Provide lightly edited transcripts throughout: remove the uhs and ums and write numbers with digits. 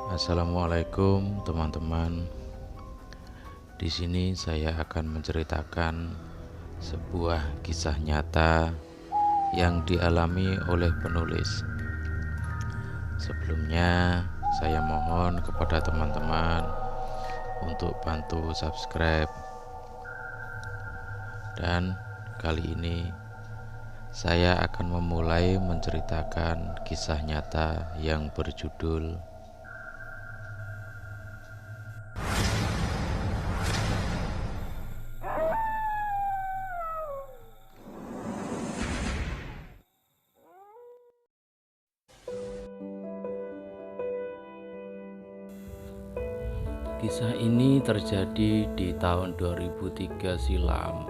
Assalamualaikum teman-teman. Di sini saya akan menceritakan sebuah kisah nyata yang dialami oleh penulis. Sebelumnya, saya mohon kepada teman-teman untuk bantu subscribe. Dan kali ini saya akan memulai menceritakan kisah nyata yang berjudul Kisah ini terjadi di tahun 2003 silam.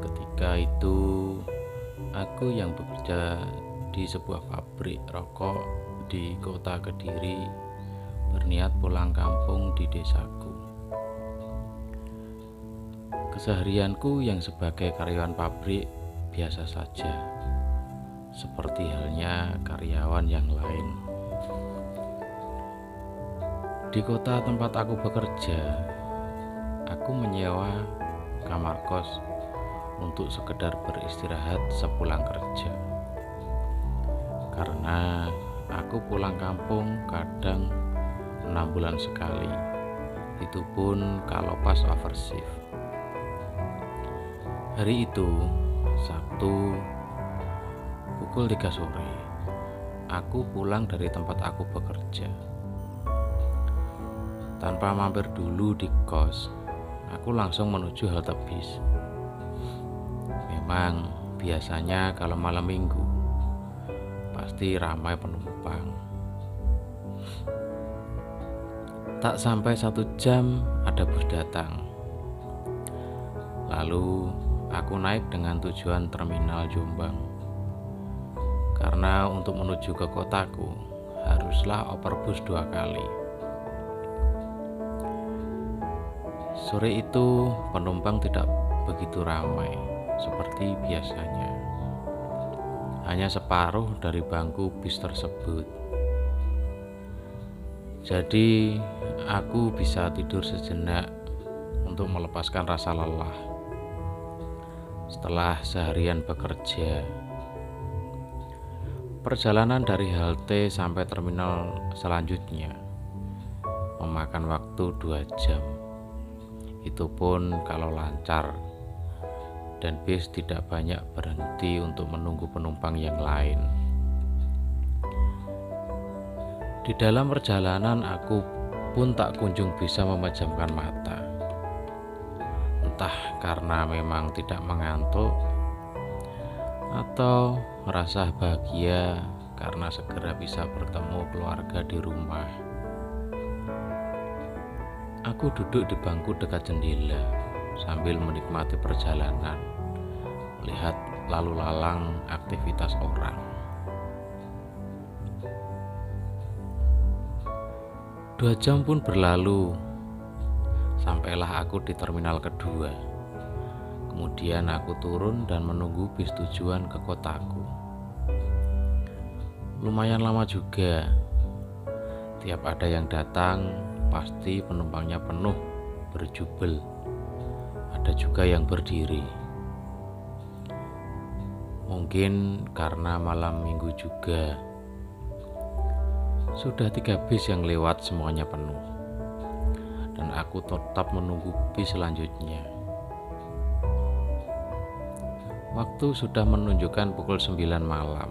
Ketika itu, aku yang bekerja di sebuah pabrik rokok di kota Kediri berniat pulang kampung di desaku. Keseharianku yang sebagai karyawan pabrik biasa saja, seperti halnya karyawan yang lain. Di kota tempat aku bekerja, aku menyewa kamar kos untuk sekedar beristirahat sepulang kerja. Karena aku pulang kampung kadang 6 bulan sekali, itu pun kalau pas overshift. Hari itu, Sabtu, pukul 3 sore, aku pulang dari tempat aku bekerja. Tanpa mampir dulu di kos, aku langsung menuju halte bis. Memang biasanya kalau malam minggu pasti ramai penumpang. Tak sampai 1 jam ada bus datang. Lalu aku naik dengan tujuan terminal Jombang. Karena untuk menuju ke kotaku haruslah oper bus 2 kali. Sore itu penumpang tidak begitu ramai seperti biasanya. Hanya separuh dari bangku bis tersebut. Jadi aku bisa tidur sejenak untuk melepaskan rasa lelah setelah seharian bekerja. Perjalanan dari halte sampai terminal selanjutnya memakan waktu 2 jam. Itu pun kalau lancar dan bis tidak banyak berhenti untuk menunggu penumpang yang lain. Di dalam perjalanan aku pun tak kunjung bisa memejamkan mata. Entah karena memang tidak mengantuk atau merasa bahagia karena segera bisa bertemu keluarga di rumah. Aku duduk di bangku dekat jendela sambil menikmati perjalanan, melihat lalu lalang aktivitas orang. 2 jam pun berlalu, sampailah aku di terminal kedua. Kemudian aku turun dan menunggu bis tujuan ke kotaku. Lumayan lama juga. Tiap ada yang datang, pasti penumpangnya penuh berjubel. Ada juga yang berdiri. Mungkin karena malam minggu juga. Sudah 3 bis yang lewat semuanya penuh. Dan aku tetap menunggu bis selanjutnya. Waktu sudah menunjukkan pukul 9 malam.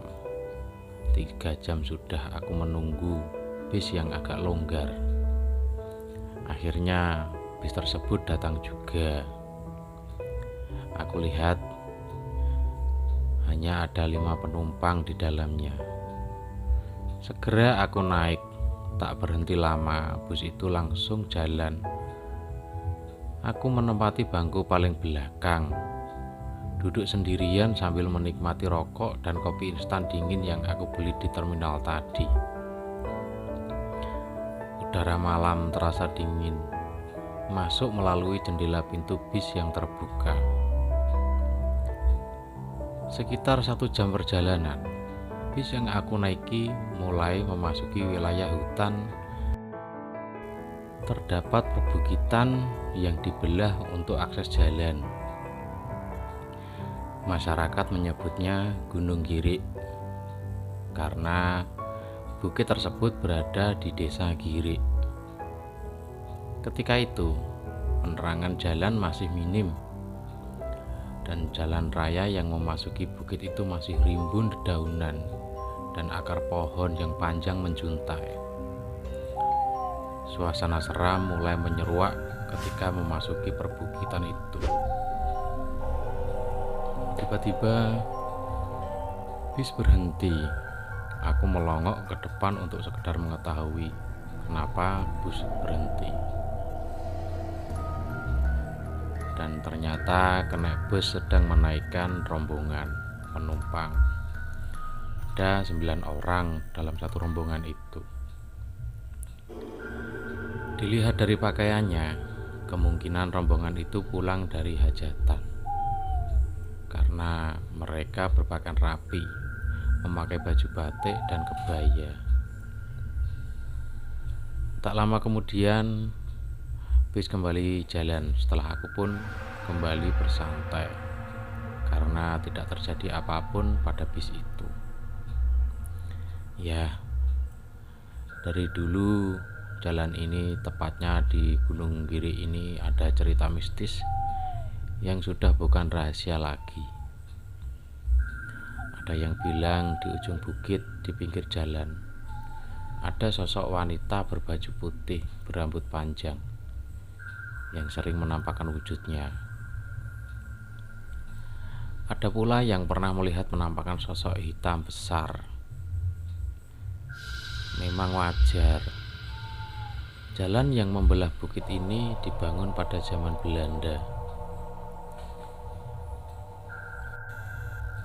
3 jam sudah aku menunggu bis yang agak longgar. Akhirnya bis tersebut datang juga. Aku lihat hanya ada 5 penumpang di dalamnya. Segera aku naik, tak berhenti lama, bus itu langsung jalan. Aku menempati bangku paling belakang, duduk sendirian sambil menikmati rokok dan kopi instan dingin yang aku beli di terminal tadi. Udara malam terasa dingin, masuk melalui jendela pintu bis yang terbuka. Sekitar 1 jam perjalanan, bis yang aku naiki mulai memasuki wilayah hutan terdapat perbukitan yang dibelah untuk akses jalan. Masyarakat menyebutnya Gunung Girik karena bukit tersebut berada di desa Girik. Ketika itu, penerangan jalan masih minim dan jalan raya yang memasuki bukit itu masih rimbun dedaunan dan akar pohon yang panjang menjuntai. Suasana seram mulai menyeruak ketika memasuki perbukitan itu. Tiba-tiba bis berhenti. Aku melongok ke depan untuk sekedar mengetahui kenapa bus berhenti. Dan ternyata kenek bus sedang menaikkan rombongan penumpang. Ada 9 orang dalam satu rombongan itu. Dilihat dari pakaiannya, kemungkinan rombongan itu pulang dari hajatan. Karena mereka berpakaian rapi, memakai baju batik dan kebaya. Tak lama kemudian, bis kembali jalan setelah aku pun kembali bersantai karena tidak terjadi apapun pada bis itu. Ya, dari dulu jalan ini, tepatnya di Gunung Girik ini, ada cerita mistis yang sudah bukan rahasia lagi. Ada yang bilang di ujung bukit di pinggir jalan ada sosok wanita berbaju putih berambut panjang yang sering menampakkan wujudnya. Ada pula yang pernah melihat menampakkan sosok hitam besar. Memang wajar, jalan yang membelah bukit ini dibangun pada zaman Belanda.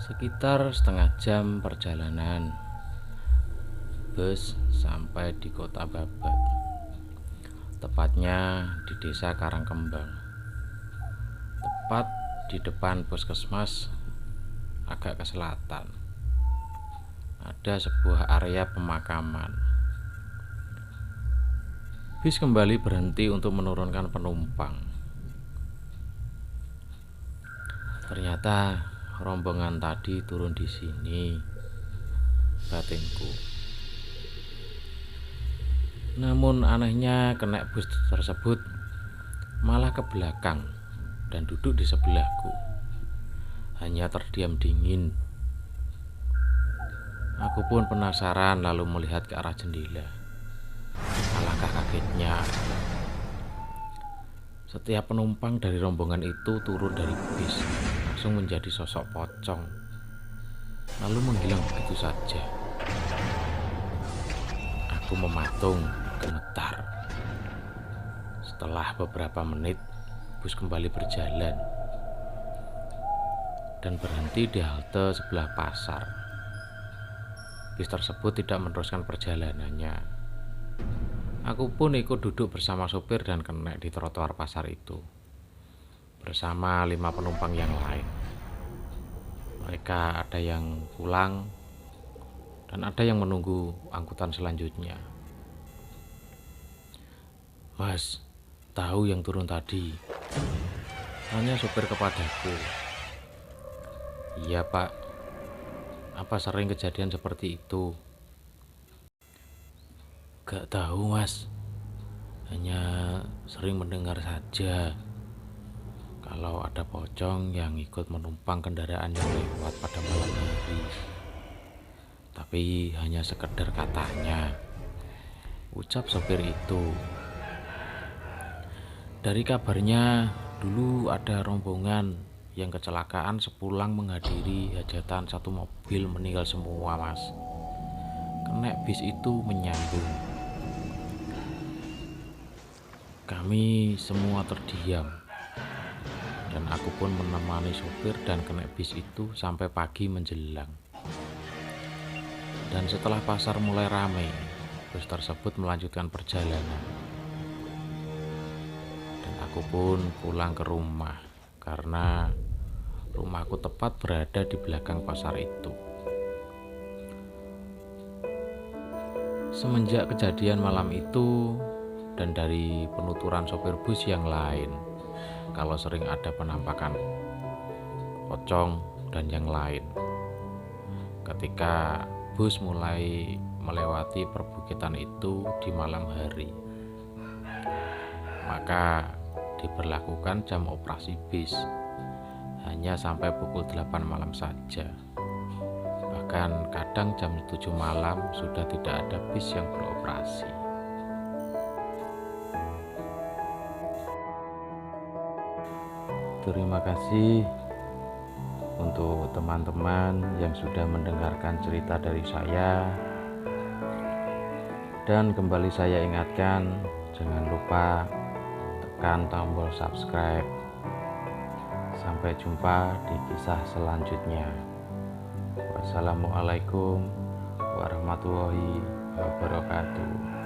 Sekitar setengah jam perjalanan, bus sampai di kota Babat, tepatnya di desa Karangkembang, tepat di depan puskesmas. Agak ke selatan ada sebuah area pemakaman. Bis kembali berhenti untuk menurunkan penumpang. Ternyata rombongan tadi turun di sini, batinku. Namun anehnya kenek bus tersebut malah ke belakang dan duduk di sebelahku, hanya terdiam dingin. Aku pun penasaran lalu melihat ke arah jendela. Alangkah kagetnya, setiap penumpang dari rombongan itu turun dari bis langsung menjadi sosok pocong, lalu menghilang begitu saja. Aku mematung, gemetar. Setelah beberapa menit, bus kembali berjalan dan berhenti di halte sebelah pasar. Bis tersebut tidak meneruskan perjalanannya. Aku pun ikut duduk bersama sopir dan kenek di trotoar pasar itu bersama 5 penumpang yang lain. Mereka ada yang pulang dan ada yang menunggu angkutan selanjutnya. "Mas, tahu yang turun tadi?" tanya sopir kepadaku. "Iya pak, apa sering kejadian seperti itu?" "Gak tahu mas, hanya sering mendengar saja kalau ada pocong yang ikut menumpang kendaraan yang lewat pada malam hari. Tapi hanya sekedar katanya," ucap sopir itu. Dari kabarnya, dulu ada rombongan yang kecelakaan sepulang menghadiri hajatan, satu mobil meninggal semua mas. Kenek bis itu menyambung. Kami semua terdiam dan aku pun menemani sopir dan kenek bis itu sampai pagi menjelang. Dan setelah pasar mulai ramai, bus tersebut melanjutkan perjalanan. Dan aku pun pulang ke rumah karena rumahku tepat berada di belakang pasar itu. Semenjak kejadian malam itu, dan dari penuturan sopir bus yang lain kalau sering ada penampakan pocong dan yang lain. Ketika bus mulai melewati perbukitan itu di malam hari, maka diberlakukan jam operasi bis hanya sampai pukul 8 malam saja. Bahkan kadang jam 7 malam sudah tidak ada bis yang beroperasi. Terima kasih untuk teman-teman yang sudah mendengarkan cerita dari saya. Dan kembali saya ingatkan, jangan lupa tekan tombol subscribe. Sampai jumpa di kisah selanjutnya. Wassalamualaikum warahmatullahi wabarakatuh.